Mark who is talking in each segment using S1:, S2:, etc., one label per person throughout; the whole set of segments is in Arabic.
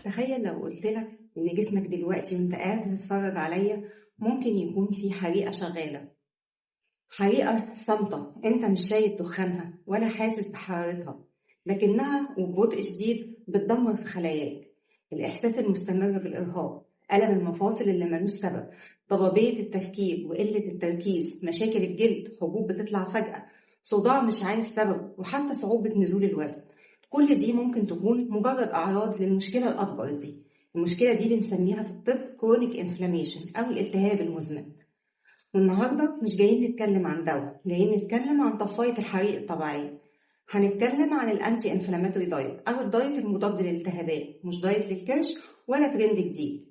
S1: تخيل لو قلت لك إن جسمك دلوقتي وأنت قاعد بتتفرج عليا ممكن يكون في حريقة شغالة. حريقة صامتة أنت مش شايف دخانها ولا حاسس بحرارتها، لكنها وببطء شديد بتدمر في خلاياك. الإحساس المستمر بالإرهاق، ألم المفاصل اللي ملوش سبب، ضبابية التفكير وقلة التركيز، مشاكل الجلد، حبوب بتطلع فجأة، صداع مش عارف سبب، وحتى صعوبة نزول الوزن. كل دي ممكن تكون مجرد أعراض للمشكلة الأكبر دي. المشكلة دي بنسميها في الطب chronic inflammation أو الالتهاب المزمن. والنهاردة مش جايين نتكلم عن دواء، جايين نتكلم عن طفاية الحريق الطبيعية. هنتكلم عن الانتي انفلاماتوري دايت أو الدايت المضاد للالتهابات، مش دايت للكرش ولا ترند جديد،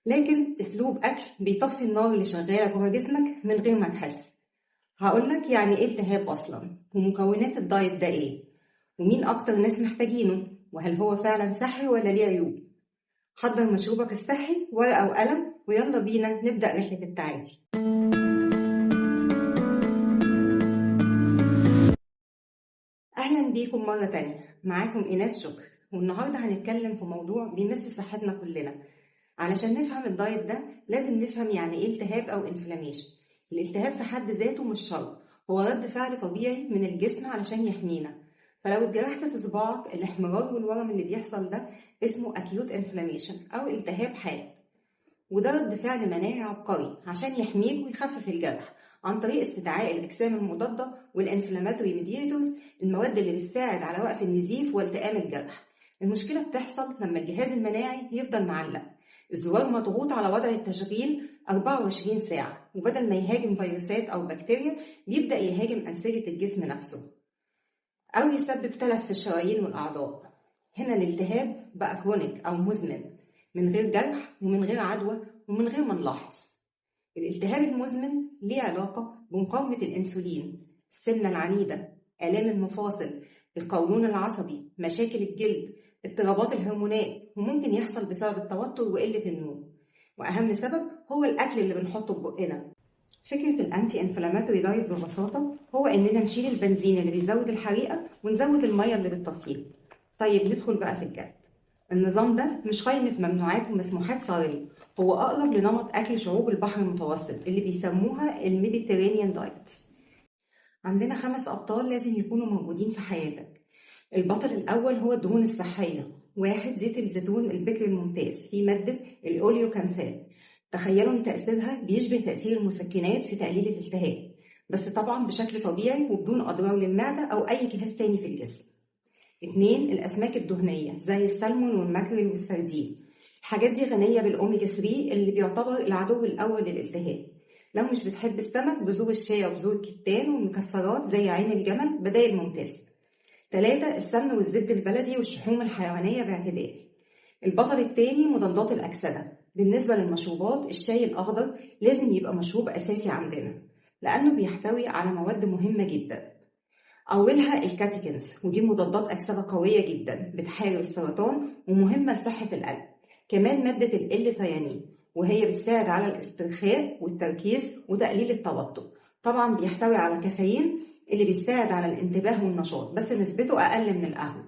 S1: لكن أسلوب أكل بيطفي النار اللي شغالة جوه جسمك من غير ما تحس. هقولك يعني إيه التهاب أصلا، ومكونات الدايت ده إيه، ومين أكتر ناس محتاجينه، وهل هو فعلا صحي ولا ليه عيوب. حضر مشروبك الصحي، ورقة وقلم، ويلا بينا نبدأ رحلة التعافي. أهلا بيكم مرة تانية، معاكم إيناس شكر، والنهاردة هنتكلم في موضوع بيمس صحتنا كلنا. علشان نفهم الدايت ده لازم نفهم يعني إيه التهاب أو انفلاميشن. الالتهاب في حد ذاته مش شر، هو رد فعل طبيعي من الجسم علشان يحمينا. فلو اتجرحت في صباعك، الاحمرار والورم اللي بيحصل ده اسمه acute inflammation أو التهاب حاد، وده رد فعل مناعي عبقري عشان يحميك ويخفف الجرح عن طريق استدعاء الأجسام المضادة والانفلاماتوري ميدياتورز، المواد اللي بتساعد على وقف النزيف والتئام الجرح. المشكلة بتحصل لما الجهاز المناعي يفضل معلق، الزرار مضغوط على وضع التشغيل 24 ساعة، وبدل ما يهاجم فيروسات أو بكتيريا بيبدأ يهاجم أنسجة الجسم نفسه أو يسبب تلف في الشرايين والأعضاء. هنا الالتهاب بقى كرونيك أو مزمن، من غير جرح ومن غير عدوى ومن غير ما نلاحظ. الالتهاب المزمن ليه علاقة بمقاومة الأنسولين، السمنة العنيدة، آلام المفاصل، القولون العصبي، مشاكل الجلد، اضطرابات الهرمونات، وممكن يحصل بسبب التوتر وقلة النوم. وأهم سبب هو الأكل اللي بنحطه في بقنا. فكرة الأنتي انفلاماتوري دايت ببساطة هو إننا نشيل البنزين اللي بيزود الحريقة ونزود المية اللي بتطفيها. طيب ندخل بقى في الجد. النظام ده مش قائمة ممنوعات ومسموحات صارمة، هو أقرب لنمط أكل شعوب البحر المتوسط اللي بيسموها الميديترينيان دايت. عندنا 5 أبطال لازم يكونوا موجودين في حياتك. البطل الأول هو الدهون الصحية. 1. زيت الزيتون البكر الممتاز فيه مادة الأوليوكانثال. تخيلوا إن تأثيرها بيشبه تأثير المسكنات في تقليل الالتهاب، بس طبعا بشكل طبيعي وبدون أضرار للمعدة أو أي جهاز تاني في الجسم. 2. الأسماك الدهنية زي السلمون والماكريل والسردين. الحاجات دي غنية بالأوميجا 3 اللي بيعتبر العدو الأول للالتهاب. لو مش بتحب السمك، بذور الشيا وبذور الكتان والمكسرات زي عين الجمل بدائل ممتازة. 3. السمن والزبد البلدي والشحوم الحيوانية باعتدال. البطل التاني مضادات الأكسدة. بالنسبة للمشروبات، الشاي الأخضر لازم يبقى مشروب أساسي عندنا، لأنه بيحتوي على مواد مهمة جدا. أولها الكاتيكنز، ودي مضادات أكسدة قوية جدا بتحارب السرطان ومهمة لصحة القلب. كمان مادة الإل-ثيانين، وهي بتساعد على الاسترخاء والتركيز وتقليل التوتر. طبعا بيحتوي على كافيين اللي بيساعد على الانتباه والنشاط، بس نسبته أقل من القهوة.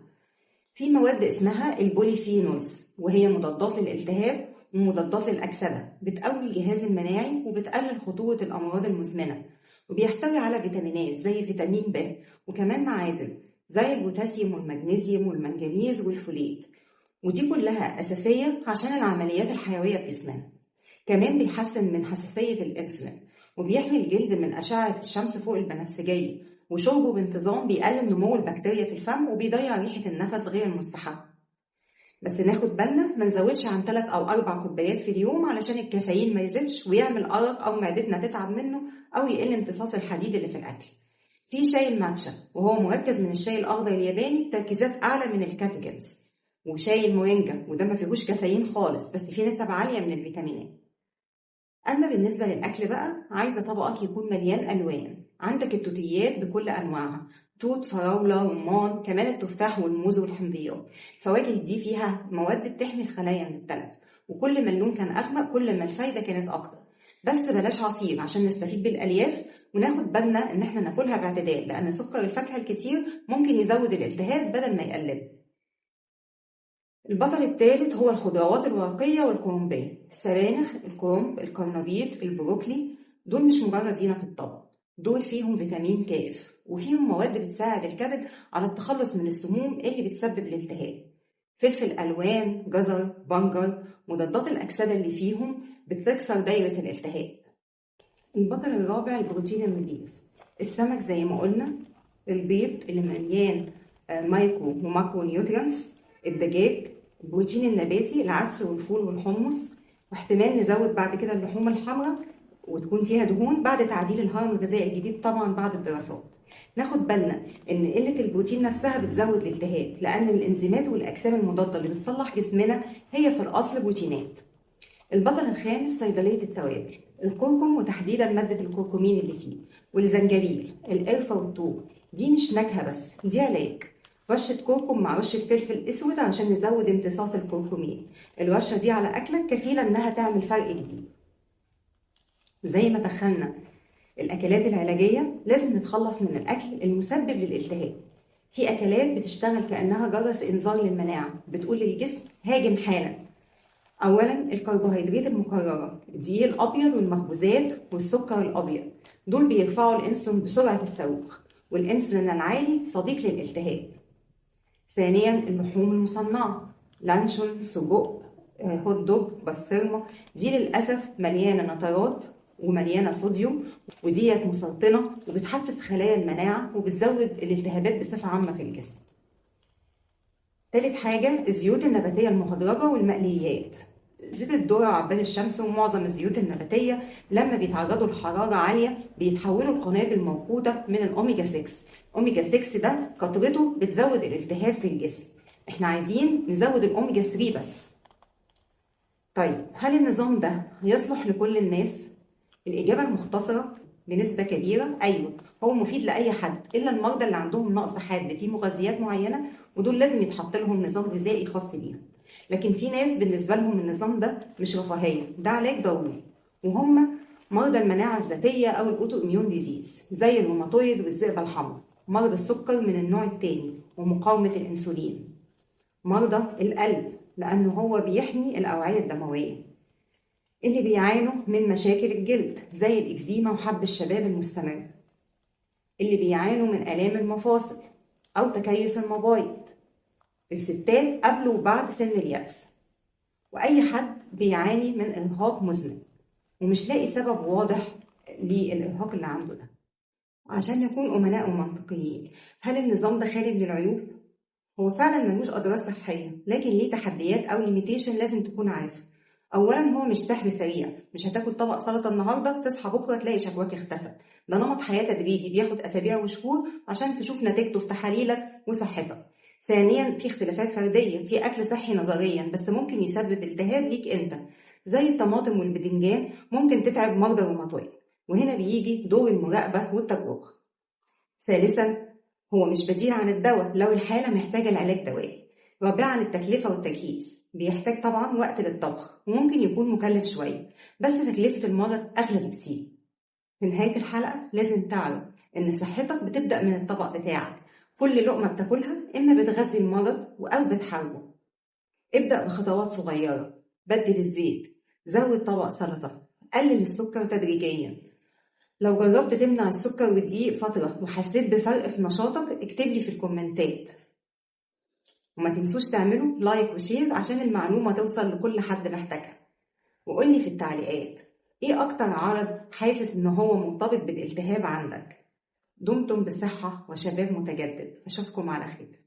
S1: في مواد اسمها البوليفينولز، وهي مضادات للالتهاب ومضادات للأكسدة، بتقوي الجهاز المناعي وبتقلل خطورة الأمراض المزمنة. وبيحتوي على فيتامينات زي فيتامين ب، وكمان معادن زي البوتاسيوم والمغنيسيوم والمنجنيز والفوليت، ودي كلها أساسية عشان العمليات الحيوية في جسمنا. كمان بيحسن من حساسية الأنسولين، وبيحمي الجلد من أشعة الشمس فوق البنفسجية، وشربه بانتظام بيقلل نمو البكتيريا في الفم وبيضيع ريحة النفس غير المستحب. بس ناخد بالنا ما نزودش عن 3 أو 4 كوبايات في اليوم علشان الكافيين ما يزيدش ويعمل أرق أو معدتنا تتعب منه أو يقل امتصاص الحديد اللي في الأكل. في شاي الماتشا، وهو مركز من الشاي الأخضر الياباني، تركيزات أعلى من الكاتيكنز. وشاي المورينجا، وده ما فيهوش كافيين خالص بس فيه نسب عالية من الفيتامينات. أما بالنسبة للأكل بقى، عايزة طبقك يكون مليان ألوان. عندك التوتيات بكل أنواعها، توت، فراولة، رمان، كمان التفاح والموز والحمضيات. الفواكه دي فيها مواد بتحمي الخلايا من التلف، وكل ما اللون كان أغمق كل ما الفايدة كانت أكتر. بس بلاش عصير عشان نستفيد بالألياف، وناخد بالنا إن احنا ناكلها باعتدال، لأن سكر الفاكهة الكتير ممكن يزود الالتهاب بدل ما يقلله. البطل الثالث هو الخضروات الورقية والكرنبية. السبانخ، الكرنب، القرنبيط، البروكلي، دول مش مجرد زينة في الطبق، دول فيهم فيتامين كاف وفيهم مواد بتساعد الكبد على التخلص من السموم اللي بتسبب الالتهاب. فلفل ألوان، جزر، بنجر، مضادات الأكسدة اللي فيهم بتكسر دايرة الالتهاب. البطل الرابع البروتين النضيف. السمك زي ما قلنا، البيض اللي مليان مايكرو وماكرو نيوترينز، الدجاج، البروتين النباتي، العدس والفول والحمص، واحتمال نزود بعد كده اللحوم الحمراء وتكون فيها دهون بعد تعديل الهرم الغذائي الجديد طبعا بعد الدراسات. ناخد بالنا ان قله البروتين نفسها بتزود الالتهاب، لان الانزيمات والاجسام المضاده اللي بتصلح جسمنا هي في الاصل بروتينات. البطل الخامس صيدليه التوابل. الكركم وتحديدا ماده الكركمين اللي فيه، والزنجبيل، القرفه والثوم، دي مش نكهه بس، دي علاج. رشه كركم مع رشه فلفل اسود عشان نزود امتصاص الكركمين. الرشه دي على اكلك كفيله انها تعمل فرق كبير. زي ما دخلنا الأكلات العلاجية، لازم نتخلص من الأكل المسبب للالتهاب. في أكلات بتشتغل كأنها جرس إنذار للمناعة، بتقول للجسم هاجم حالا. أولا الكربوهيدرات المكررة، الدقيق الأبيض والمخبوزات والسكر الأبيض، دول بيرفعوا الأنسولين بسرعة الصاروخ، والأنسولين العالي صديق للالتهاب. ثانيا اللحوم المصنعة، لانشون، سجق، هوت دوج، بسطرمة، دي للأسف مليانة نترات ومليانة صوديوم، وديت مسرطنة وبتحفز خلايا المناعة وبتزود الالتهابات بصفة عامة في الجسم. تالت حاجة الزيوت النباتية المهدرجة والمقليات. زيت الذرة وعباد الشمس ومعظم الزيوت النباتية لما بيتعرضوا لحرارة عالية بيتحولوا القنابل موقوتة من الأوميجا 6. أوميجا 6 ده كترته بتزود الالتهاب في الجسم، احنا عايزين نزود الأوميجا 3 بس. طيب هل النظام ده يصلح لكل الناس؟ الإجابة المختصرة بنسبة كبيرة أيوة، هو مفيد لأي حد إلا المرضى اللي عندهم نقص حاد في مغذيات معينة، ودول لازم يتحط لهم نظام غذائي خاص بيهم. لكن في ناس بالنسبة لهم النظام ده مش رفاهية، ده علاج ضروري، وهم مرضى المناعة الذاتية أو الأوتو إميون ديزيز زي الروماتويد والذئبة الحمراء، مرضى السكر من النوع الثاني ومقاومة الأنسولين، مرضى القلب لأنه هو بيحمي الأوعية الدموية، اللي بيعانوا من مشاكل الجلد زي الإكزيما وحب الشباب المستمر، اللي بيعانوا من آلام المفاصل أو تكيس المبايض، الستات قبل وبعد سن اليأس، وأي حد بيعاني من إرهاق مزمن ومش لاقي سبب واضح للإرهاق اللي عنده ده. عشان نكون أمناء ومنطقيين، هل النظام ده خالي من العيوب؟ هو فعلا ملوش أضرار صحية، لكن ليه تحديات أو ليميتيشن لازم تكون عارف. أولا هو مش سحر سريع، مش هتاكل طبق سلطة النهاردة تصحى بكرة تلاقي شكواك اختفت، ده نمط حياة تدريجي بياخد أسابيع وشهور عشان تشوف نتيجته في تحاليلك وصحتك. ثانيا في اختلافات فردية، في أكل صحي نظريا بس ممكن يسبب التهاب ليك أنت، زي الطماطم والبدنجان ممكن تتعب مرضى الروماتويد، وهنا بيجي دور المراقبة والتجربة. ثالثا هو مش بديل عن الدواء لو الحالة محتاجة العلاج دوائي. رابعا التكلفة والتجهيز، بيحتاج طبعا وقت للطبخ وممكن يكون مكلف شوية، بس تكلفة المرض أغلى بكتير. في نهاية الحلقة لازم تعرف إن صحتك بتبدأ من الطبق بتاعك، كل لقمة بتاكلها إما بتغذي المرض أو بتحاربه. ابدأ بخطوات صغيرة، بدل الزيت، زود طبق سلطة، قلل السكر تدريجيا. لو جربت تمنع السكر والدقيق فترة وحسيت بفرق في نشاطك اكتب لي في الكومنتات، وما تنسوش تعملوا لايك وشير عشان المعلومة توصل لكل حد محتاجها. وقولي في التعليقات ايه اكتر عرض حاسس ان هو مرتبط بالالتهاب عندك. دمتم بصحة وشباب متجدد، اشوفكم على خير.